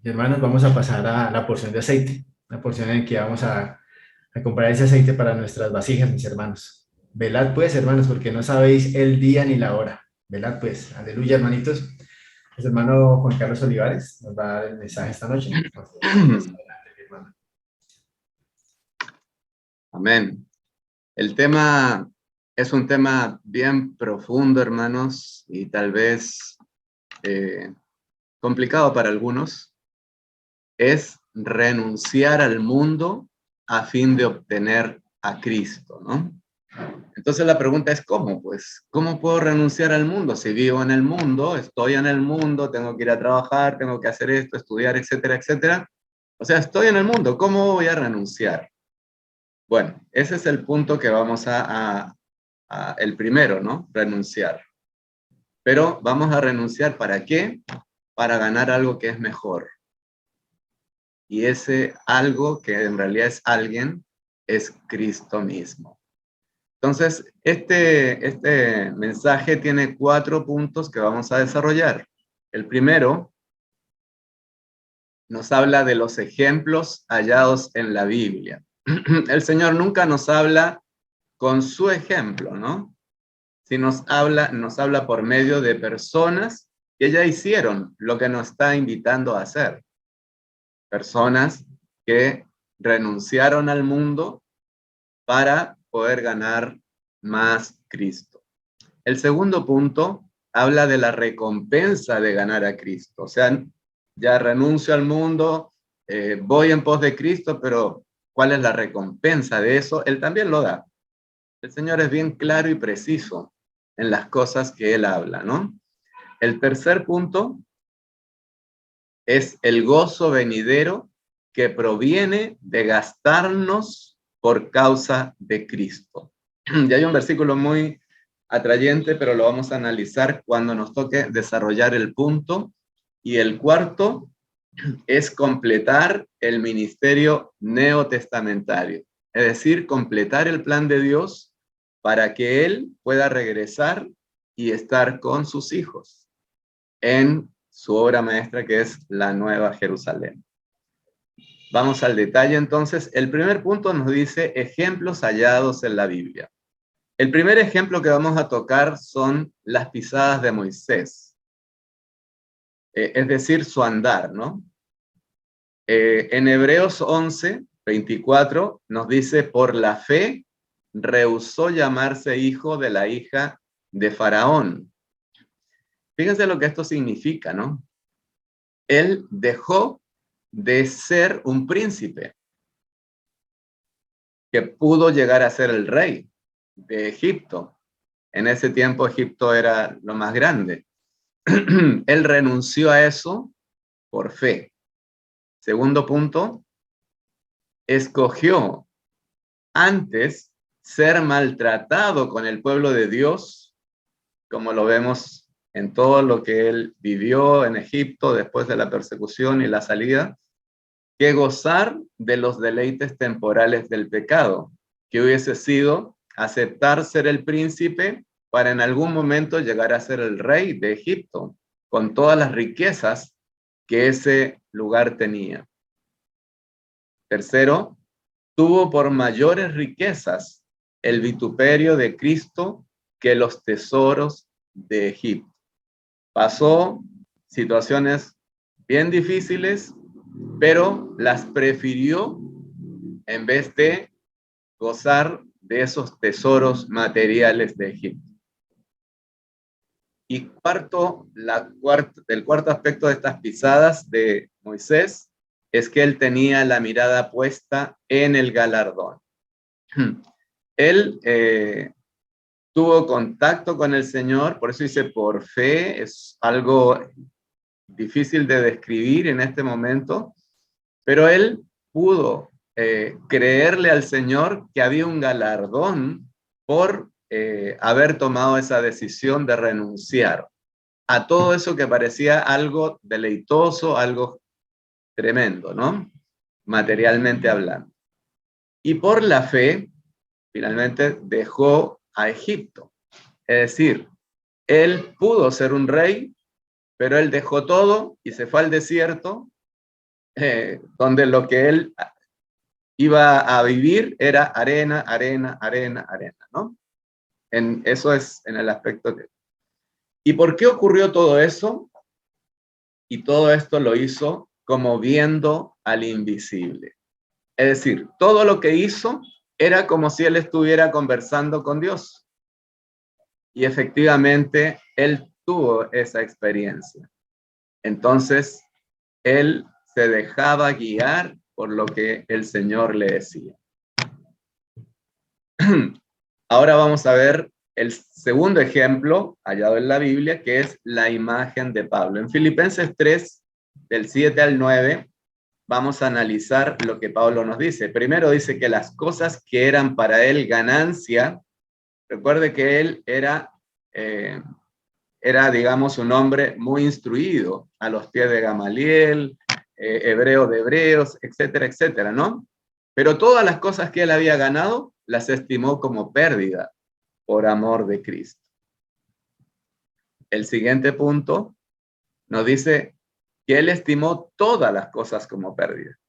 Y hermanos, vamos a pasar a la porción de aceite, la porción en que vamos a comprar ese aceite para nuestras vasijas, mis hermanos. Velad pues, hermanos, porque no sabéis el día ni la hora. Velad pues, aleluya, hermanitos. El hermano Juan Carlos Olivares nos va a dar el mensaje esta noche. Entonces, adelante, mi hermano. Amén. El tema es un tema bien profundo, hermanos, y tal vez complicado para algunos. Es renunciar al mundo a fin de obtener a Cristo, ¿no? Entonces la pregunta es ¿cómo? Pues, ¿cómo puedo renunciar al mundo? Si vivo en el mundo, estoy en el mundo, tengo que ir a trabajar, tengo que hacer esto, estudiar, etcétera, etcétera. O sea, estoy en el mundo, ¿cómo voy a renunciar? Bueno, ese es el punto que vamos el primero, ¿no? Renunciar. Pero vamos a renunciar ¿para qué? Para ganar algo que es mejor. Y ese algo que en realidad es alguien es Cristo mismo. Entonces, este mensaje tiene 4 puntos que vamos a desarrollar. El primero nos habla de los ejemplos hallados en la Biblia. El Señor nunca nos habla con su ejemplo, ¿no? Si nos habla por medio de personas que ya hicieron lo que nos está invitando a hacer. Personas que renunciaron al mundo para poder ganar más Cristo. El segundo punto habla de la recompensa de ganar a Cristo. O sea, ya renuncio al mundo, voy en pos de Cristo, pero ¿cuál es la recompensa de eso? Él también lo da. El Señor es bien claro y preciso en las cosas que Él habla, ¿no? El tercer punto es el gozo venidero que proviene de gastarnos por causa de Cristo. Y hay un versículo muy atrayente, pero lo vamos a analizar cuando nos toque desarrollar el punto. Y el cuarto es completar el ministerio neotestamentario, es decir, completar el plan de Dios para que Él pueda regresar y estar con sus hijos en su obra maestra que es la Nueva Jerusalén. Vamos al detalle entonces. El primer punto nos dice ejemplos hallados en la Biblia. El primer ejemplo que vamos a tocar son las pisadas de Moisés, es decir, su andar, ¿no? En Hebreos 11:24 nos dice, por la fe rehusó llamarse hijo de la hija de Faraón. Fíjense lo que esto significa, ¿no? Él dejó de ser un príncipe que pudo llegar a ser el rey de Egipto. En ese tiempo Egipto era lo más grande. Él renunció a eso por fe. Segundo punto, escogió antes ser maltratado con el pueblo de Dios, como lo vemos en todo lo que él vivió en Egipto después de la persecución y la salida, que gozar de los deleites temporales del pecado, que hubiese sido aceptar ser el príncipe para en algún momento llegar a ser el rey de Egipto, con todas las riquezas que ese lugar tenía. Tercero, tuvo por mayores riquezas el vituperio de Cristo que los tesoros de Egipto. Pasó situaciones bien difíciles, pero las prefirió en vez de gozar de esos tesoros materiales de Egipto. Y el cuarto aspecto de estas pisadas de Moisés es que él tenía la mirada puesta en el galardón. Él tuvo contacto con el Señor, por eso dice por fe, es algo difícil de describir en este momento, pero él pudo creerle al Señor que había un galardón por haber tomado esa decisión de renunciar a todo eso que parecía algo deleitoso, algo tremendo, ¿no? Materialmente hablando. Y por la fe, finalmente dejó a Egipto. Es decir, él pudo ser un rey, pero él dejó todo y se fue al desierto donde lo que él iba a vivir era arena, arena, arena, arena, ¿no? Eso es en el aspecto que... ¿Y por qué ocurrió todo eso? Y todo esto lo hizo como viendo al invisible. Es decir, todo lo que hizo era como si él estuviera conversando con Dios. Y efectivamente, él tuvo esa experiencia. Entonces, él se dejaba guiar por lo que el Señor le decía. Ahora vamos a ver el segundo ejemplo hallado en la Biblia, que es la imagen de Pablo. En Filipenses 3, del 7 al 9, vamos a analizar lo que Pablo nos dice. Primero dice que las cosas que eran para él ganancia, recuerde que él era, digamos, un hombre muy instruido, a los pies de Gamaliel, hebreo de hebreos, etcétera, etcétera, ¿no? Pero todas las cosas que él había ganado, las estimó como pérdida por amor de Cristo. El siguiente punto nos dice que él estimó todas las cosas como pérdida.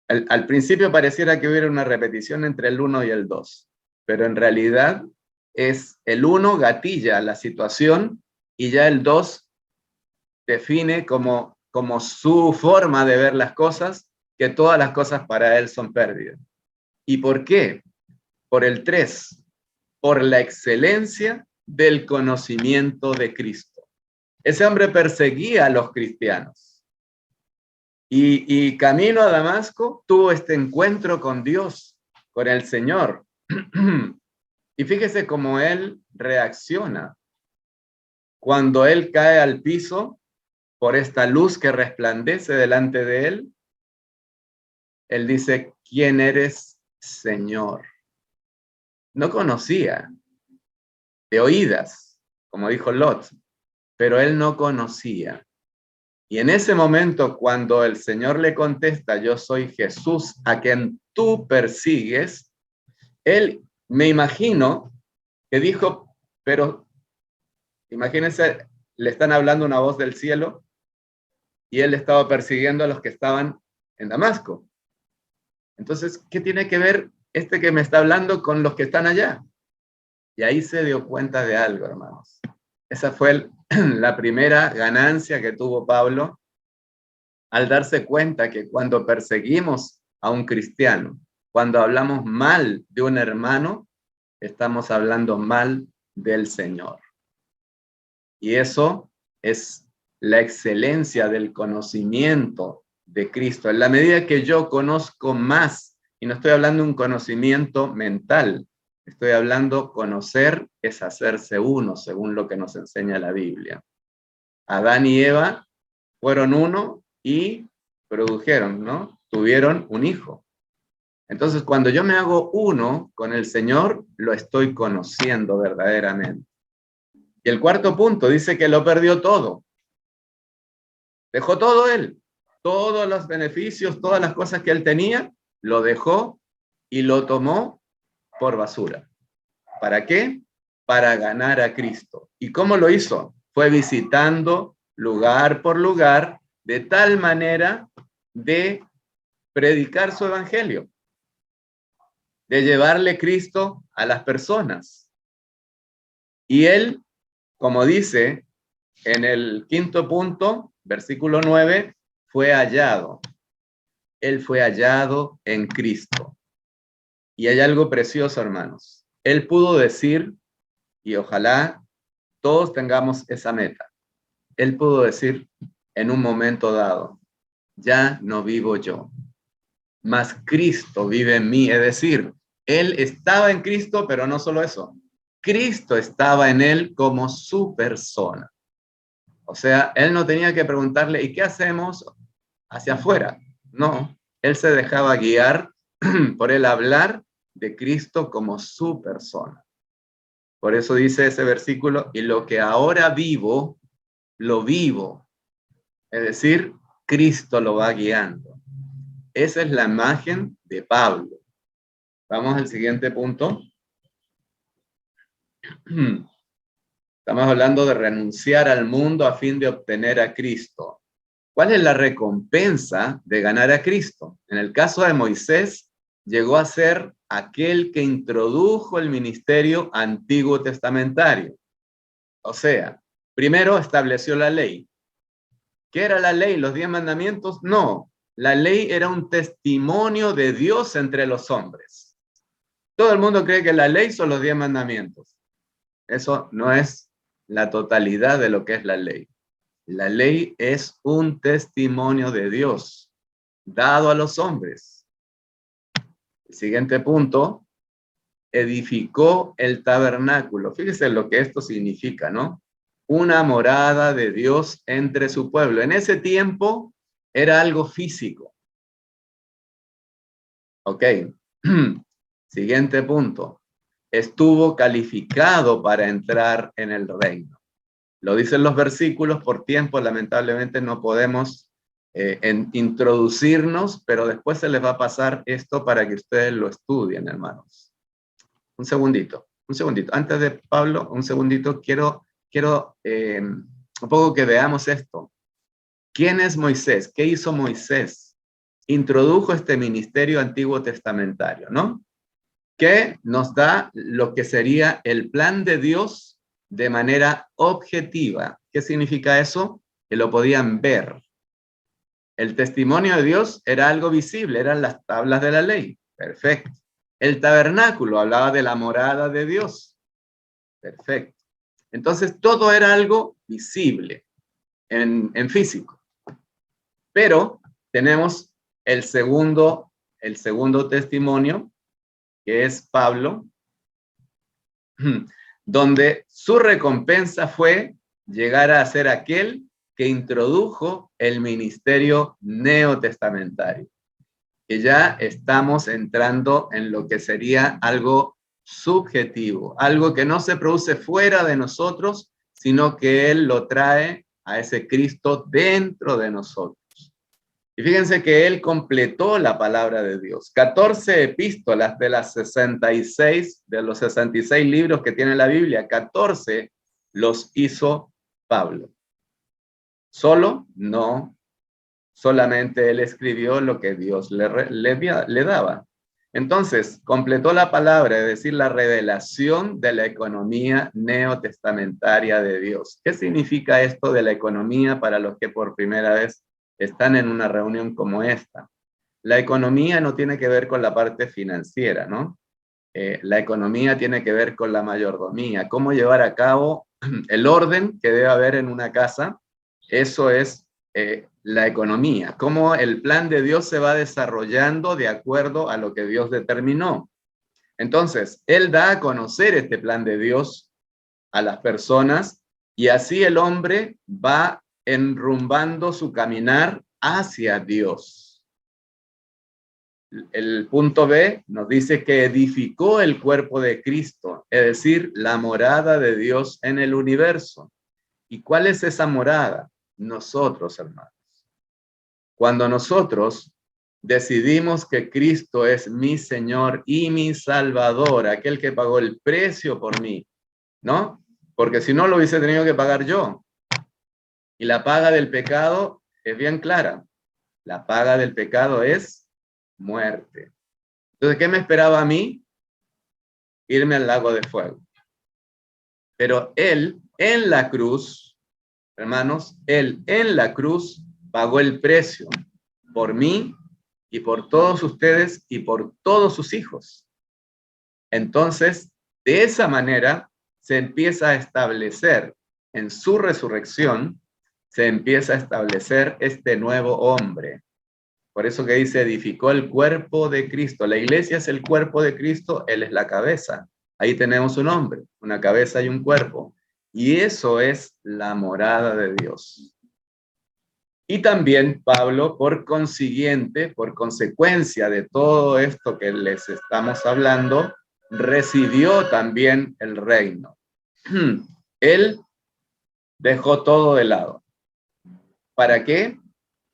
Al principio pareciera que hubiera una repetición entre el 1 y el 2, pero en realidad es el 1 gatilla la situación y ya el 2 define como su forma de ver las cosas, que todas las cosas para él son pérdidas. ¿Y por qué? Por el 3, por la excelencia del conocimiento de Cristo. Ese hombre perseguía a los cristianos. Y camino a Damasco tuvo este encuentro con Dios, con el Señor. Y fíjese cómo él reacciona. Cuando él cae al piso por esta luz que resplandece delante de él, él dice, ¿quién eres, Señor? No conocía, de oídas, como dijo Lot, pero él no conocía. Y en ese momento, cuando el Señor le contesta, yo soy Jesús a quien tú persigues, él, me imagino, que dijo, pero imagínense, le están hablando una voz del cielo y él estaba persiguiendo a los que estaban en Damasco. Entonces, ¿qué tiene que ver este que me está hablando con los que están allá? Y ahí se dio cuenta de algo, hermanos. Esa fue la primera ganancia que tuvo Pablo al darse cuenta que cuando perseguimos a un cristiano, cuando hablamos mal de un hermano, estamos hablando mal del Señor. Y eso es la excelencia del conocimiento de Cristo. En la medida que yo conozco más, y no estoy hablando de un conocimiento mental, estoy hablando conocer es hacerse uno, según lo que nos enseña la Biblia. Adán y Eva fueron uno y produjeron, ¿no? Tuvieron un hijo. Entonces, cuando yo me hago uno con el Señor, lo estoy conociendo verdaderamente. Y el cuarto punto dice que lo perdió todo. Dejó todo él. Todos los beneficios, todas las cosas que él tenía, lo dejó y lo tomó por basura. ¿Para qué? Para ganar a Cristo. ¿Y cómo lo hizo? Fue visitando lugar por lugar, de tal manera de predicar su evangelio, de llevarle Cristo a las personas. Y él, como dice en el quinto punto, versículo 9, fue hallado. Él fue hallado en Cristo. Y hay algo precioso, hermanos. Él pudo decir, y ojalá todos tengamos esa meta. Él pudo decir en un momento dado, ya no vivo yo, mas Cristo vive en mí. Es decir, él estaba en Cristo, pero no solo eso. Cristo estaba en él como su persona. O sea, él no tenía que preguntarle, ¿y qué hacemos hacia afuera? No, él se dejaba guiar por el hablar de Cristo como su persona. Por eso dice ese versículo, y lo que ahora vivo, lo vivo. Es decir, Cristo lo va guiando. Esa es la imagen de Pablo. Vamos al siguiente punto. Estamos hablando de renunciar al mundo a fin de obtener a Cristo. ¿Cuál es la recompensa de ganar a Cristo? En el caso de Moisés, llegó a ser aquel que introdujo el ministerio antiguo testamentario. O sea, primero estableció la ley. ¿Qué era la ley? ¿Los 10 mandamientos? No, la ley era un testimonio de Dios entre los hombres. Todo el mundo cree que la ley son los 10 mandamientos. Eso no es la totalidad de lo que es la ley. La ley es un testimonio de Dios dado a los hombres. El siguiente punto, edificó el tabernáculo. Fíjese lo que esto significa, ¿no? Una morada de Dios entre su pueblo. En ese tiempo era algo físico. Ok. Siguiente punto. Estuvo calificado para entrar en el reino. Lo dicen los versículos, por tiempo lamentablemente no podemos introducirnos, pero después se les va a pasar esto para que ustedes lo estudien, hermanos. Un segundito. Antes de Pablo, un segundito, quiero un poco que veamos esto. ¿Quién es Moisés? ¿Qué hizo Moisés? Introdujo este ministerio antiguo testamentario, ¿no? Que nos da lo que sería el plan de Dios de manera objetiva. ¿Qué significa eso? Que lo podían ver. El testimonio de Dios era algo visible, eran las tablas de la ley. Perfecto. El tabernáculo hablaba de la morada de Dios. Perfecto. Entonces todo era algo visible en físico. Pero tenemos el segundo testimonio, que es Pablo, donde su recompensa fue llegar a ser aquel que introdujo el ministerio neotestamentario. Que ya estamos entrando en lo que sería algo subjetivo, algo que no se produce fuera de nosotros, sino que Él lo trae a ese Cristo dentro de nosotros. Y fíjense que Él completó la palabra de Dios. 14 epístolas de las 66, de los 66 libros que tiene la Biblia, 14 los hizo Pablo. ¿Solo? No. Solamente él escribió lo que Dios le daba. Entonces, completó la palabra, es decir, la revelación de la economía neotestamentaria de Dios. ¿Qué significa esto de la economía para los que por primera vez están en una reunión como esta? La economía no tiene que ver con la parte financiera, ¿no? La economía tiene que ver con la mayordomía, cómo llevar a cabo el orden que debe haber en una casa. Eso es la economía, cómo el plan de Dios se va desarrollando de acuerdo a lo que Dios determinó. Entonces, Él da a conocer este plan de Dios a las personas y así el hombre va enrumbando su caminar hacia Dios. El punto B nos dice que edificó el cuerpo de Cristo, es decir, la morada de Dios en el universo. ¿Y cuál es esa morada? Nosotros, hermanos. Cuando nosotros decidimos que Cristo es mi Señor y mi Salvador, aquel que pagó el precio por mí, ¿no? Porque si no lo hubiese tenido que pagar yo. Y la paga del pecado es bien clara. La paga del pecado es muerte. Entonces, ¿qué me esperaba a mí? Irme al lago de fuego. Pero Él en la cruz, hermanos, Él en la cruz pagó el precio por mí y por todos ustedes y por todos sus hijos. Entonces, de esa manera se empieza a establecer en su resurrección, se empieza a establecer este nuevo hombre. Por eso que dice, edificó el cuerpo de Cristo. La iglesia es el cuerpo de Cristo, Él es la cabeza. Ahí tenemos un hombre, una cabeza y un cuerpo. Y eso es la morada de Dios. Y también Pablo, por consiguiente, por consecuencia de todo esto que les estamos hablando, recibió también el reino. Él dejó todo de lado. ¿Para qué?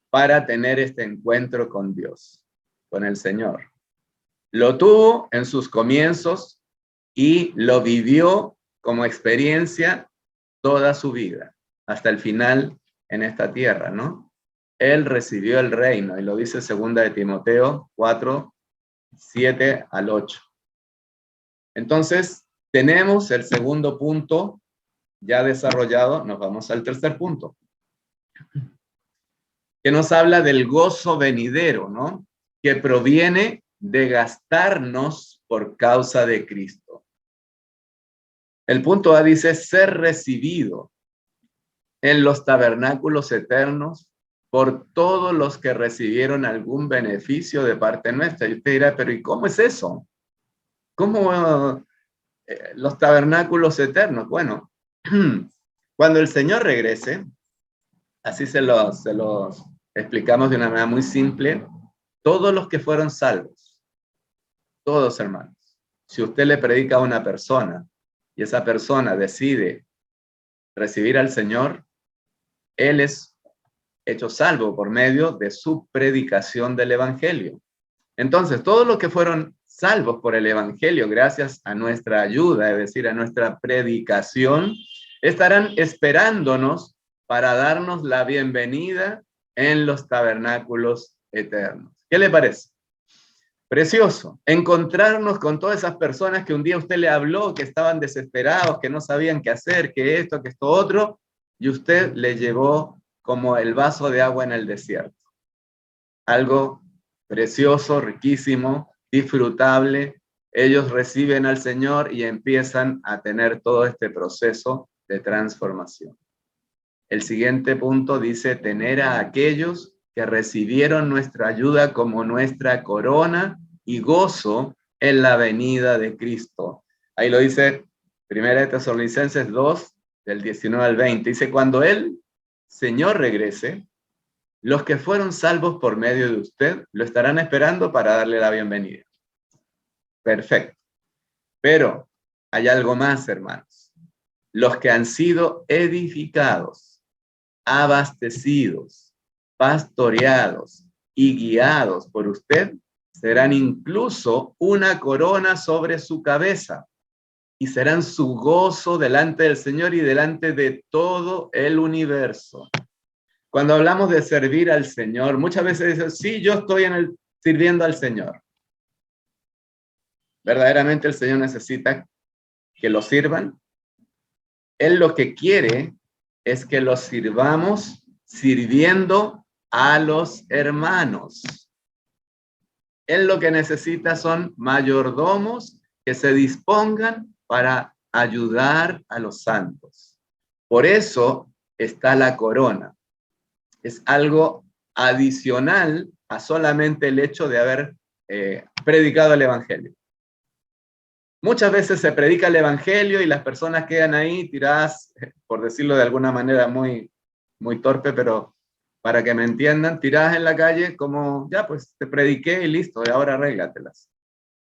Para tener este encuentro con Dios, con el Señor. Lo tuvo en sus comienzos y lo vivió como experiencia toda su vida, hasta el final en esta tierra, ¿no? Él recibió el reino, y lo dice 2 de Timoteo 4, 7 al 8. Entonces, tenemos el segundo punto ya desarrollado. Nos vamos al tercer punto, que nos habla del gozo venidero, ¿no? Que proviene de gastarnos por causa de Cristo. El punto A dice ser recibido en los tabernáculos eternos por todos los que recibieron algún beneficio de parte nuestra. Y usted dirá, pero ¿y cómo es eso? ¿Cómo los tabernáculos eternos? Bueno, cuando el Señor regrese, así se los explicamos de una manera muy simple, todos los que fueron salvos, todos hermanos, si usted le predica a una persona y esa persona decide recibir al Señor, Él es hecho salvo por medio de su predicación del Evangelio. Entonces, todos los que fueron salvos por el Evangelio, gracias a nuestra ayuda, es decir, a nuestra predicación, estarán esperándonos para darnos la bienvenida en los tabernáculos eternos. ¿Qué le parece? Precioso. Encontrarnos con todas esas personas que un día usted le habló, que estaban desesperados, que no sabían qué hacer, que esto, que esto otro, y usted le llevó como el vaso de agua en el desierto. Algo precioso, riquísimo, disfrutable. Ellos reciben al Señor y empiezan a tener todo este proceso de transformación. El siguiente punto dice tener a aquellos que recibieron nuestra ayuda como nuestra corona y gozo en la venida de Cristo. Ahí lo dice 1 Tesalonicenses 2, del 19 al 20. Dice, cuando el Señor regrese, los que fueron salvos por medio de usted lo estarán esperando para darle la bienvenida. Perfecto. Pero hay algo más, hermanos. Los que han sido edificados, abastecidos, pastoreados y guiados por usted, serán incluso una corona sobre su cabeza y serán su gozo delante del Señor y delante de todo el universo. Cuando hablamos de servir al Señor, muchas veces dicen, sí, yo estoy sirviendo al Señor. ¿Verdaderamente el Señor necesita que lo sirvan? Él lo que quiere es que los sirvamos sirviendo a los hermanos. Él lo que necesita son mayordomos que se dispongan para ayudar a los santos. Por eso está la corona. Es algo adicional a solamente el hecho de haber predicado el Evangelio. Muchas veces se predica el Evangelio y las personas quedan ahí tiradas, por decirlo de alguna manera muy, muy torpe, pero para que me entiendan, tiradas en la calle como, ya pues te prediqué y listo, y ahora arréglatelas.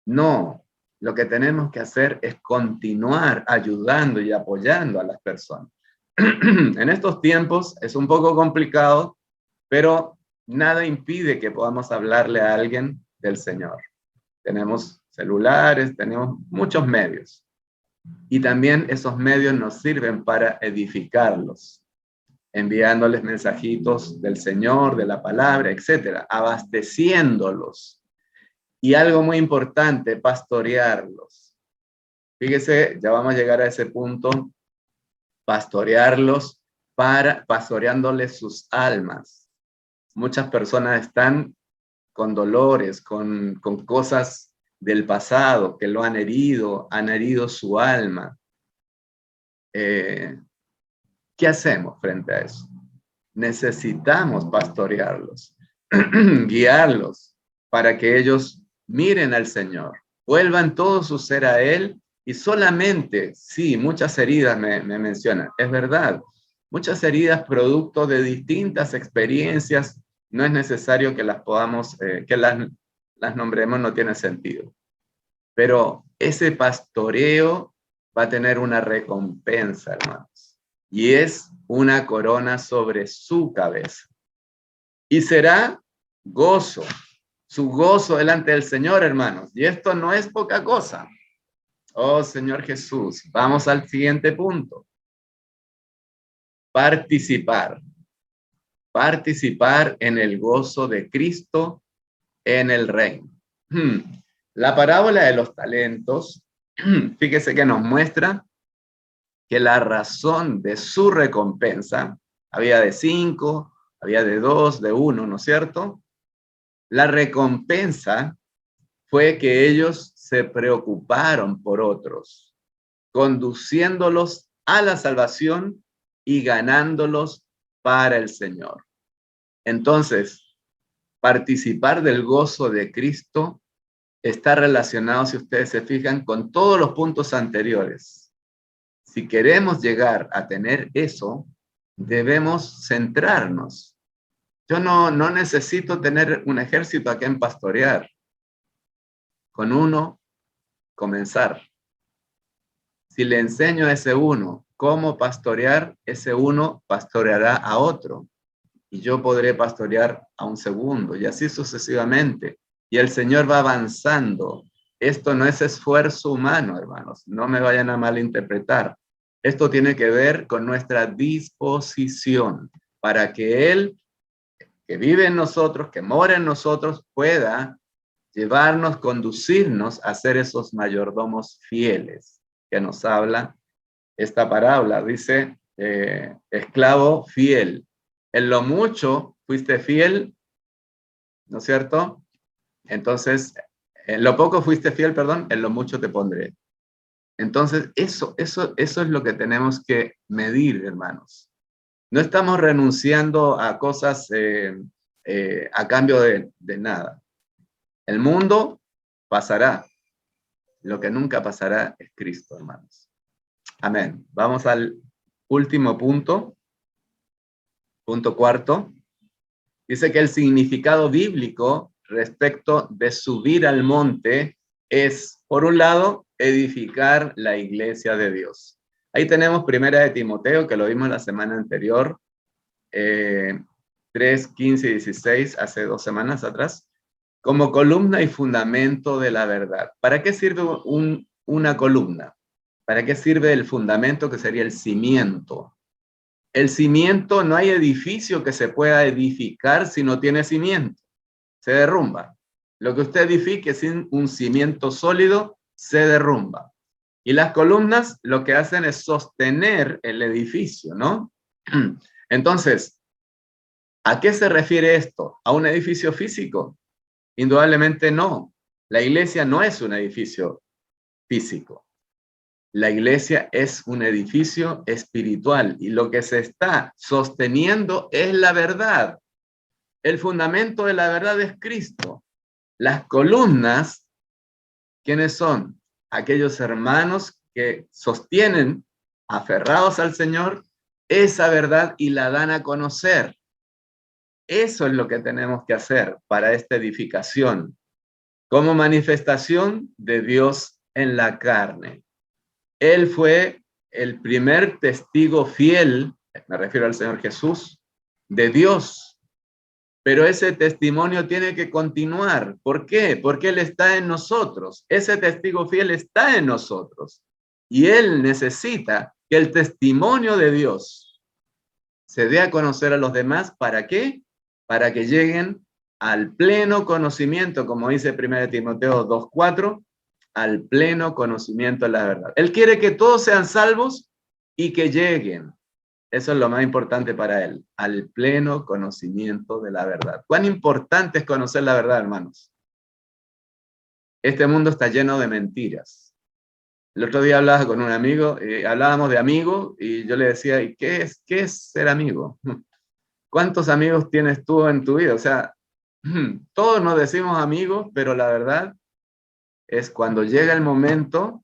No, lo que tenemos que hacer es continuar ayudando y apoyando a las personas. En estos tiempos es un poco complicado, pero nada impide que podamos hablarle a alguien del Señor. Tenemos celulares, tenemos muchos medios. Y también esos medios nos sirven para edificarlos, enviándoles mensajitos del Señor, de la palabra, etcétera, abasteciéndolos. Y algo muy importante, pastorearlos. Fíjese, ya vamos a llegar a ese punto, pastorearlos pastoreándoles sus almas. Muchas personas están con dolores, con cosas del pasado que lo han herido su alma. ¿Qué hacemos frente a eso? Necesitamos pastorearlos, guiarlos para que ellos miren al Señor, vuelvan todo su ser a Él y solamente, sí, muchas heridas me mencionan, es verdad, muchas heridas producto de distintas experiencias. No es necesario que las podamos, que las nombremos, no tiene sentido. Pero ese pastoreo va a tener una recompensa, hermanos. Y es una corona sobre su cabeza. Y será gozo, su gozo delante del Señor, hermanos. Y esto no es poca cosa. Oh, Señor Jesús, vamos al siguiente punto. Participar. participar en el gozo de Cristo en el reino. La parábola de los talentos, fíjese que nos muestra que la razón de su recompensa, había de 5, había de 2, de 1, ¿no es cierto? La recompensa fue que ellos se preocuparon por otros, conduciéndolos a la salvación y ganándolos para el Señor. Entonces, participar del gozo de Cristo está relacionado, si ustedes se fijan, con todos los puntos anteriores. Si queremos llegar a tener eso, debemos centrarnos. Yo no necesito tener un ejército a quien pastorear. Con uno, comenzar. Si le enseño a ese uno cómo pastorear, ese uno pastoreará a otro. Y yo podré pastorear a un segundo, y así sucesivamente. Y el Señor va avanzando. Esto no es esfuerzo humano, hermanos. No me vayan a malinterpretar. Esto tiene que ver con nuestra disposición para que Él, que vive en nosotros, que mora en nosotros, pueda llevarnos, conducirnos a ser esos mayordomos fieles que nos habla esta parábola. Dice, esclavo fiel. En lo mucho fuiste fiel, ¿no es cierto? Entonces, en lo poco fuiste fiel, perdón, en lo mucho te pondré. Entonces, eso es lo que tenemos que medir, hermanos. No estamos renunciando a cosas a cambio de nada. El mundo pasará. Lo que nunca pasará es Cristo, hermanos. Amén. Vamos al último punto. Punto cuarto. Dice que el significado bíblico respecto de subir al monte es, por un lado, edificar la iglesia de Dios. Ahí tenemos Primera de Timoteo, que lo vimos la semana anterior, 3, 15 y 16, hace 2 semanas atrás, como columna y fundamento de la verdad. ¿Para qué sirve una columna? ¿Para qué sirve el fundamento, que sería el cimiento? El cimiento, no hay edificio que se pueda edificar si no tiene cimiento. Se derrumba. Lo que usted edifique sin un cimiento sólido, se derrumba. Y las columnas lo que hacen es sostener el edificio, ¿no? Entonces, ¿a qué se refiere esto? ¿A un edificio físico? Indudablemente no. La iglesia no es un edificio físico. La iglesia es un edificio espiritual y lo que se está sosteniendo es la verdad. El fundamento de la verdad es Cristo. Las columnas, ¿quiénes son? Aquellos hermanos que sostienen, aferrados al Señor, esa verdad y la dan a conocer. Eso es lo que tenemos que hacer para esta edificación, como manifestación de Dios en la carne. Él fue el primer testigo fiel, me refiero al Señor Jesús, de Dios. Pero ese testimonio tiene que continuar. ¿Por qué? Porque Él está en nosotros. Ese testigo fiel está en nosotros. Y Él necesita que el testimonio de Dios se dé a conocer a los demás. ¿Para qué? Para que lleguen al pleno conocimiento, como dice 1 Timoteo 2:4, al pleno conocimiento de la verdad. Él quiere que todos sean salvos y que lleguen. Eso es lo más importante para Él, al pleno conocimiento de la verdad. ¿Cuán importante es conocer la verdad, hermanos? Este mundo está lleno de mentiras. El otro día hablaba con un amigo, hablábamos de amigo, y yo le decía, ¿y qué es ser amigo? ¿Cuántos amigos tienes tú en tu vida? O sea, todos nos decimos amigos, pero la verdad es cuando llega el momento,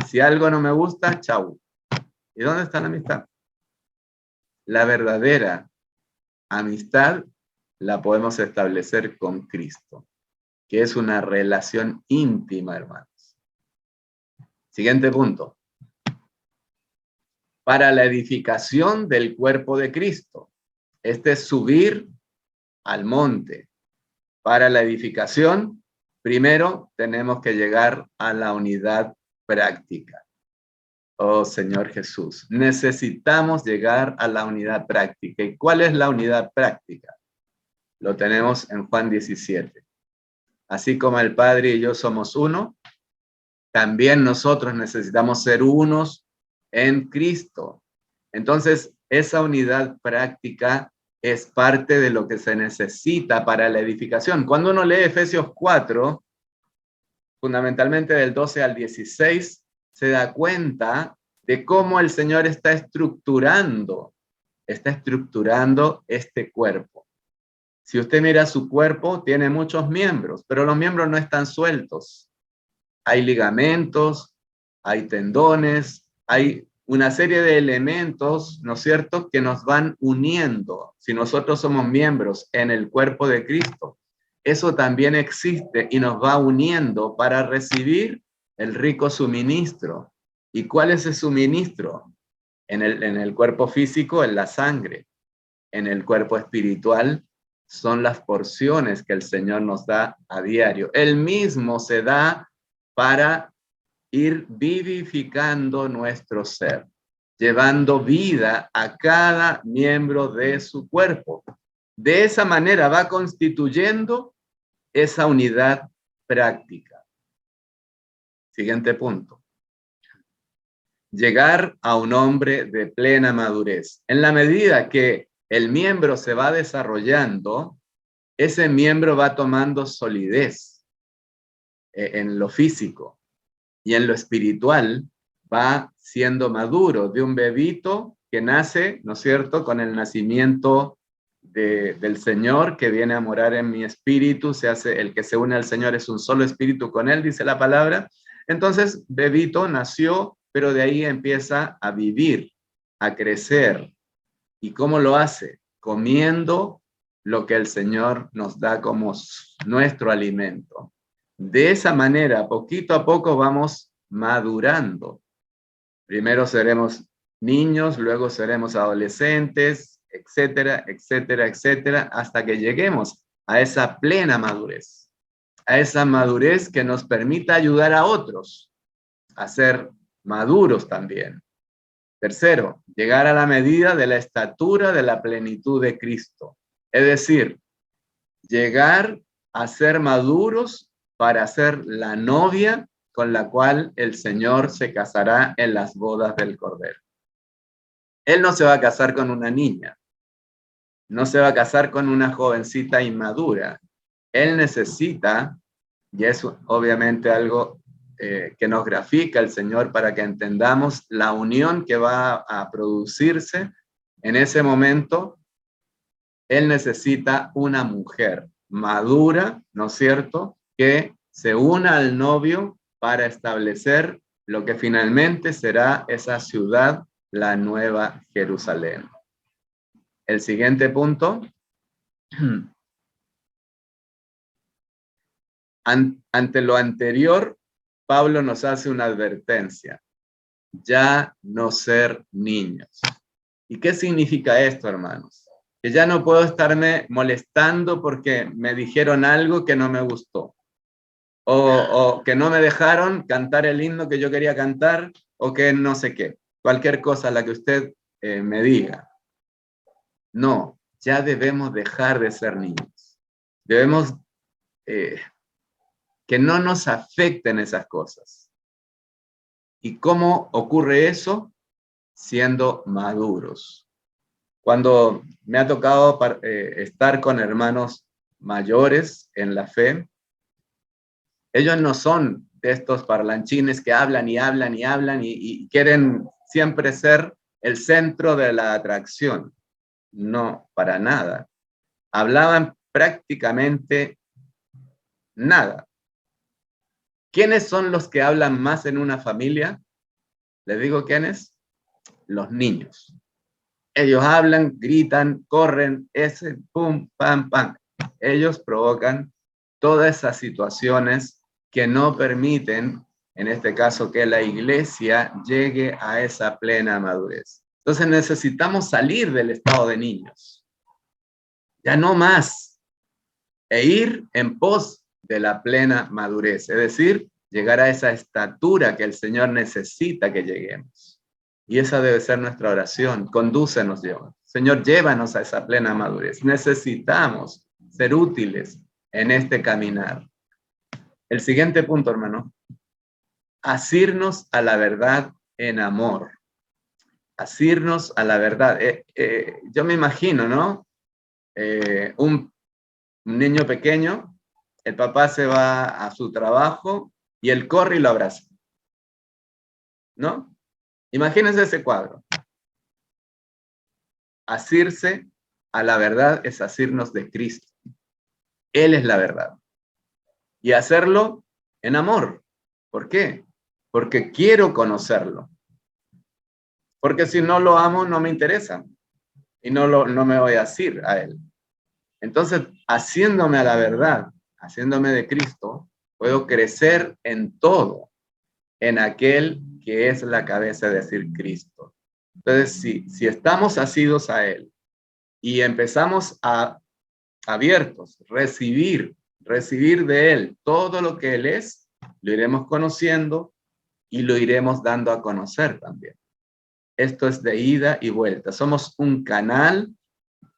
si algo no me gusta, chau. ¿Y dónde está la amistad? La verdadera amistad la podemos establecer con Cristo, que es una relación íntima, hermanos. Siguiente punto. Para la edificación del cuerpo de Cristo. Este es subir al monte. Para la edificación, primero tenemos que llegar a la unidad práctica. Oh Señor Jesús, necesitamos llegar a la unidad práctica. ¿Y cuál es la unidad práctica? Lo tenemos en Juan 17. Así como el Padre y yo somos uno, también nosotros necesitamos ser unos en Cristo. Entonces, esa unidad práctica es parte de lo que se necesita para la edificación. Cuando uno lee Efesios 4, fundamentalmente del 12 al 16, se da cuenta de cómo el Señor está estructurando este cuerpo. Si usted mira su cuerpo, tiene muchos miembros, pero los miembros no están sueltos. Hay ligamentos, hay tendones, hay una serie de elementos, ¿no es cierto?, que nos van uniendo. Si nosotros somos miembros en el cuerpo de Cristo, eso también existe y nos va uniendo para recibir el rico suministro. ¿Y cuál es el suministro? En el cuerpo físico, en la sangre. En el cuerpo espiritual, son las porciones que el Señor nos da a diario. Él mismo se da para ir vivificando nuestro ser, llevando vida a cada miembro de su cuerpo. De esa manera va constituyendo esa unidad práctica. Siguiente punto. Llegar a un hombre de plena madurez. En la medida que el miembro se va desarrollando, ese miembro va tomando solidez en lo físico y en lo espiritual va siendo maduro, de un bebito que nace, ¿no es cierto?, con el nacimiento del Señor que viene a morar en mi espíritu, el que se une al Señor es un solo espíritu con él, dice la palabra. Entonces, bebito nació, pero de ahí empieza a vivir, a crecer. ¿Y cómo lo hace? Comiendo lo que el Señor nos da como nuestro alimento. De esa manera, poquito a poco vamos madurando. Primero seremos niños, luego seremos adolescentes, etcétera, etcétera, etcétera, hasta que lleguemos a esa plena madurez. A esa madurez que nos permita ayudar a otros a ser maduros también. Tercero, llegar a la medida de la estatura de la plenitud de Cristo. Es decir, llegar a ser maduros para ser la novia con la cual el Señor se casará en las bodas del Cordero. Él no se va a casar con una niña, no se va a casar con una jovencita inmadura. Él necesita, y es obviamente algo que nos grafica el Señor para que entendamos la unión que va a producirse en ese momento. Él necesita una mujer madura, ¿no es cierto?, que se una al novio para establecer lo que finalmente será esa ciudad, la Nueva Jerusalén. El siguiente punto. Ante lo anterior, Pablo nos hace una advertencia. Ya no ser niños. ¿Y qué significa esto, hermanos? Que ya no puedo estarme molestando porque me dijeron algo que no me gustó. O que no me dejaron cantar el himno que yo quería cantar, o que no sé qué. Cualquier cosa la que usted me diga. No, ya debemos dejar de ser niños. Debemos que no nos afecten esas cosas. ¿Y cómo ocurre eso? Siendo maduros. Cuando me ha tocado estar con hermanos mayores en la fe, ellos no son de estos parlanchines que hablan y hablan y hablan y quieren siempre ser el centro de la atracción. No, para nada. Hablaban prácticamente nada. ¿Quiénes son los que hablan más en una familia? ¿Les digo quiénes? Los niños. Ellos hablan, gritan, corren, pum, pam, pam. Ellos provocan todas esas situaciones que no permiten, en este caso, que la iglesia llegue a esa plena madurez. Entonces necesitamos salir del estado de niños. Ya no más. E ir en pos de la plena madurez. Es decir, llegar a esa estatura que el Señor necesita que lleguemos. Y esa debe ser nuestra oración. Condúcenos, Dios. Señor, llévanos a esa plena madurez. Necesitamos ser útiles en este caminar. El siguiente punto, hermano. Asirnos a la verdad en amor. Asirnos a la verdad. Yo me imagino, ¿no? Un niño pequeño, el papá se va a su trabajo y él corre y lo abraza, ¿no? Imagínense ese cuadro. Asirse a la verdad es asirnos de Cristo. Él es la verdad. Y hacerlo en amor. ¿Por qué? Porque quiero conocerlo. Porque si no lo amo, no me interesa. Y no me voy a asir a él. Entonces, haciéndome a la verdad, haciéndome de Cristo, puedo crecer en todo, en aquel que es la cabeza, es decir, Cristo. Entonces, si estamos asidos a Él y empezamos a abiertos, recibir de Él todo lo que Él es, lo iremos conociendo y lo iremos dando a conocer también. Esto es de ida y vuelta. Somos un canal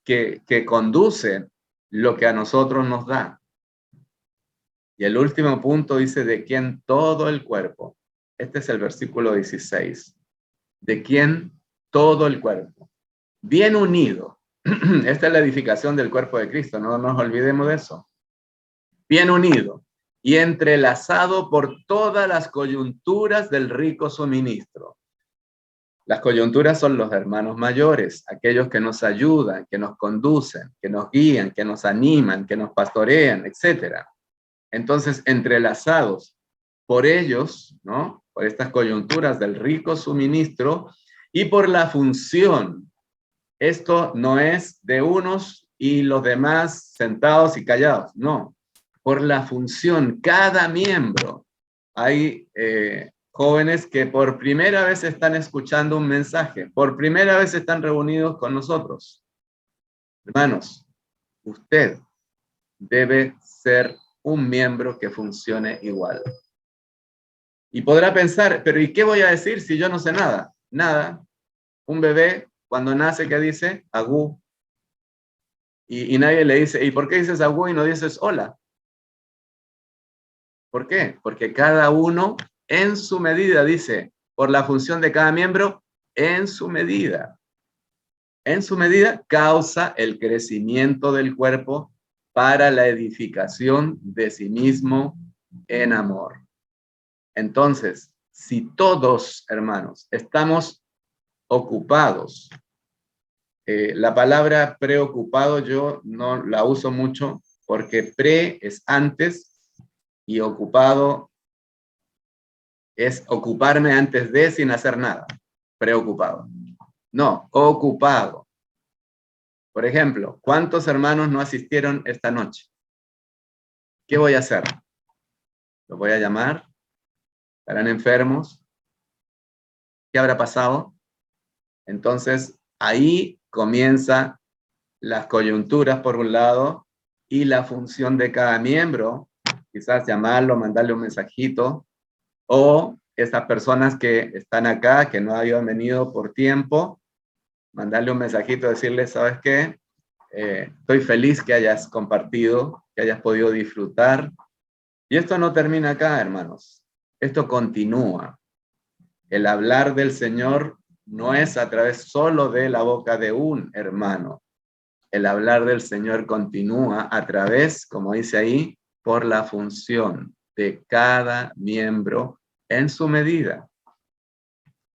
que conduce lo que a nosotros nos da. Y el último punto dice, de quien todo el cuerpo. Este es el versículo 16. De quien todo el cuerpo. Bien unido. Esta es la edificación del cuerpo de Cristo, no nos olvidemos de eso. Bien unido y entrelazado por todas las coyunturas del rico suministro. Las coyunturas son los hermanos mayores, aquellos que nos ayudan, que nos conducen, que nos guían, que nos animan, que nos pastorean, etc. Entonces, entrelazados por ellos, ¿no? Por estas coyunturas del rico suministro y por la función. Esto no es de unos y los demás sentados y callados, no. Por la función, cada miembro. Hay jóvenes que por primera vez están escuchando un mensaje, por primera vez están reunidos con nosotros. Hermanos, usted debe ser un miembro que funcione igual. Y podrá pensar, pero ¿y qué voy a decir si yo no sé nada? Nada. Un bebé, cuando nace, ¿qué dice? Agú. Y nadie le dice, ¿y por qué dices agú y no dices hola? ¿Por qué? Porque cada uno en su medida, dice, por la función de cada miembro, en su medida. En su medida causa el crecimiento del cuerpo para la edificación de sí mismo en amor. Entonces, si todos, hermanos, estamos ocupados, la palabra preocupado yo no la uso mucho porque pre es antes y ocupado es ocuparme antes de sin hacer nada. Preocupado. No, ocupado. Por ejemplo, ¿cuántos hermanos no asistieron esta noche? ¿Qué voy a hacer? ¿Los voy a llamar? ¿Estarán enfermos? ¿Qué habrá pasado? Entonces, ahí comienza las coyunturas por un lado y la función de cada miembro, quizás llamarlo, mandarle un mensajito, o esas personas que están acá, que no habían venido por tiempo, mandarle un mensajito, decirle, ¿sabes qué? Estoy feliz que hayas compartido, que hayas podido disfrutar. Y esto no termina acá, hermanos. Esto continúa. El hablar del Señor no es a través solo de la boca de un hermano. El hablar del Señor continúa a través, como dice ahí, por la función de cada miembro en su medida.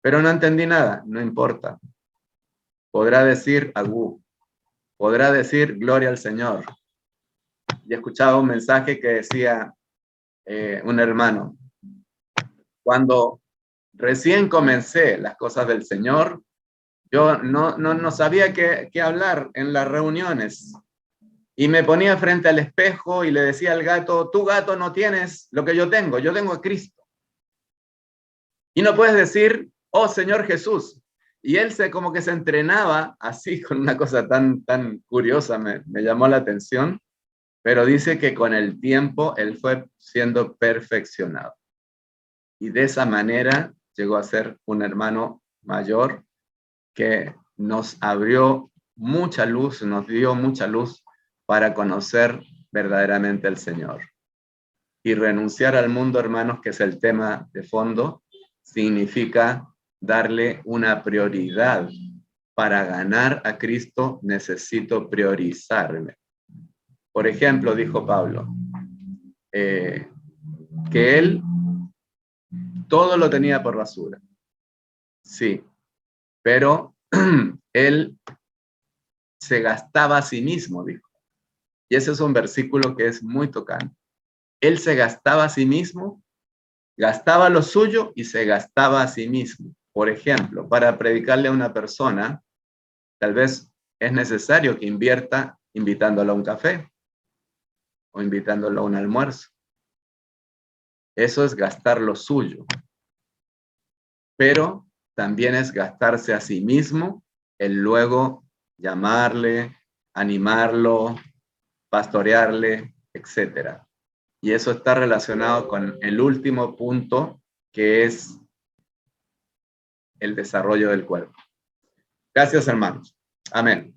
Pero no entendí nada, no importa. Podrá decir agú, podrá decir gloria al Señor. Y escuchaba un mensaje que decía un hermano, cuando recién comencé las cosas del Señor, yo no sabía qué hablar en las reuniones. Y me ponía frente al espejo y le decía al gato, tu gato no tienes lo que yo tengo a Cristo. Y no puedes decir, oh Señor Jesús. Y él como que se entrenaba así con una cosa tan curiosa, me llamó la atención, pero dice que con el tiempo él fue siendo perfeccionado. y de esa manera llegó a ser un hermano mayor que nos abrió mucha luz, nos dio mucha luz para conocer verdaderamente al Señor. Y renunciar al mundo, hermanos, que es el tema de fondo, significa darle una prioridad. Para ganar a Cristo necesito priorizarme. Por ejemplo, dijo Pablo, que él todo lo tenía por basura. Sí, pero él se gastaba a sí mismo, dijo. Y ese es un versículo que es muy tocante. Él se gastaba a sí mismo, gastaba lo suyo y se gastaba a sí mismo. Por ejemplo, para predicarle a una persona, tal vez es necesario que invierta invitándolo a un café o invitándolo a un almuerzo. Eso es gastar lo suyo. Pero también es gastarse a sí mismo el luego llamarle, animarlo, pastorearle, etc. Y eso está relacionado con el último punto, que es el desarrollo del cuerpo. Gracias, hermanos. Amén.